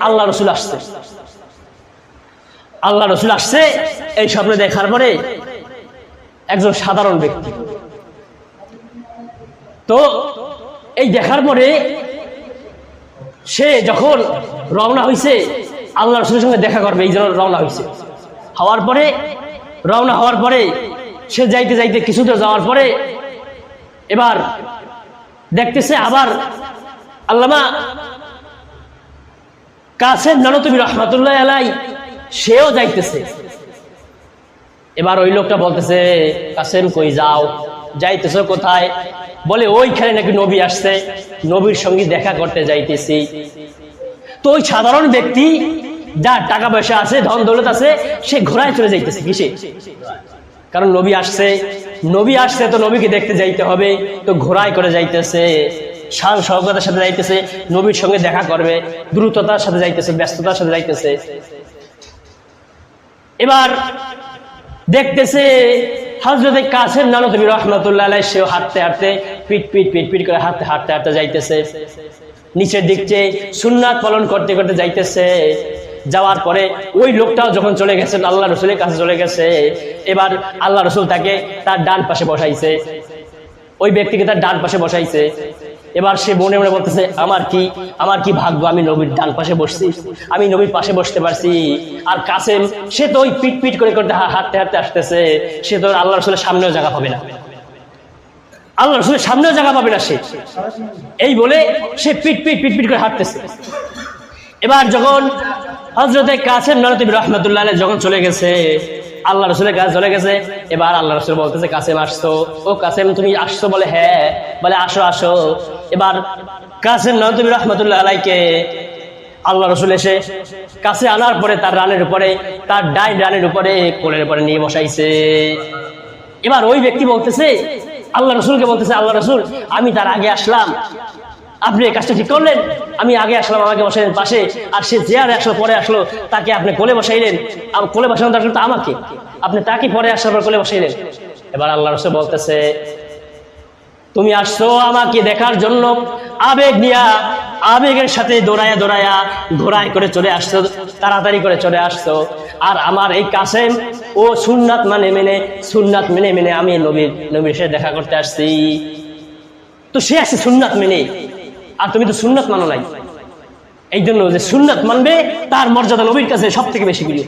আল্লাহ রসুল আসছে। আল্লাহ রসুল আসছে এই স্বপ্নে দেখার পরে একজন সাধারণ ব্যক্তি, তো এই দেখার পরে সে যখন রওনা হয়েছে আল্লাহ রসুলের সঙ্গে দেখা করবে, এই জন্য রওনা হয়েছে। রওনা হওয়ার পরে সে যাইতে যাইতে কিছু দূর যাওয়ার পরে এবার দেখতেছে আবার আল্লামা কাসেম নানতুবি রহমাতুল্লাহ আলাই সেও যাইতেছে। এবার ওই লোকটা বলতেছে, কাসেম কই যাও, যাইতেছো কোথায়? বলে ওইখানে নাকি নবী আসছে, নবীর সঙ্গে দেখা করতে যাইতেছি। তো ওই সাধারণ ব্যক্তি যার টাকা পয়সা আছে, ধন দৌলত আছে, সে ঘোড়ায় চলে যাইতেছে। কিসে? কারণ নবী আসছে তো নবীকে দেখতে যাইতে হবে, তো ঘোড়ায় করে যাইতেছে, শান শওকতের সাথে যাইতেছে, নবীর সঙ্গে দেখা করবে, দ্রুততার সাথে যাইতেছে, ব্যস্ততার সাথে যাইতেছে। এবার দেখতেছে হযরতে কাসেম নানতুবি রহমাতুল্লাহ আলাইহি সেও হাঁটতে হাঁটতে পিট করে হাঁটতে হাঁটতে যাইতেছে, নিচের দিক চেয়ে সুন্নাত পালন করতে করতে যাইতেছে। যাওয়ার পরে ওই লোকটাও যখন চলে গেছেন, আল্লাহ রসুলের কাছে চলে গেছে। এবার আল্লাহ রসুল তাকে তার ডান পাশে বসাইছে, ওই ব্যক্তিকে তার ডান পাশে বসাইছে। এবার সে মনে মনে বলতেছে, আমার কি ভাগ্য, আমি নবীর ডান পাশে বসছি, আমি নবীর পাশে বসতে পারছি। আর কাসেম সে তো ওই পিট করে করতে হাঁটতে আসতেছে, সে তো আল্লাহ রসুলের সামনেও জায়গা পাবে না, আল্লাহ রসুলের সামনেও জায়গা পাবে না সে। এই বলে সে পিট করে হাঁটতেছে। এবার যখন হযরতে কাসেম নানতুবি রহমাতুল্লাহ আলাইহি যখন চলে গেছে, আল্লাহ রসুলের কাছে চলে গেছে, এবার আল্লাহ রসুল বলতেছে, কাসেম আসছো? ও কাসেম তুমি আসছো? বলে হ্যাঁ। বলে আসো। এবার কাসেম নানতুবি রহমাতুল্লাহ আলাইহিকে আল্লাহ রসুল এসে কাছে আনার পরে তার রানের উপরে, তার ডাইন রানের উপরে, কোলের উপরে নিয়ে বসাইছে। এবার ওই ব্যক্তি বলতেছে, আল্লাহ রসুলকে বলতেছে, আল্লাহ রসুল আমি তার আগে আসলাম, আপনি এই কাজটা ঠিক করলেন, আমি আগে আসলাম, আমাকে বসাইলেন পাশে, আর সে যে আর আসলো পরে আসলো, তাকে আপনি কোলে বসাইলেন, কোলে বসানো দরকার তো আমাকে, আপনি তাকে পরে আসার পর কোলে বসাইলেন। এবার আল্লাহ রাসূল বলতেছে, তুমি আসছো আমাকে দেখার জন্য, আবেগ নিয়া, আবেগের সাথে দৌড়ায়া ঘোড়ায় করে চলে আসছো, তাড়াতাড়ি করে চলে আসছো। আর আমার এই কাসেম ও সুন্নাত মেনে আমি নবীর সাথে দেখা করতে আসছি। তো সে আসছে সুন্নাত মেনে, আর তুমি তো সুন্নাত মানো নাই। এই জন্য যে সুন্নাত মানবে তার মর্যাদা নবীর কাছে সব থেকে বেশি প্রিয়।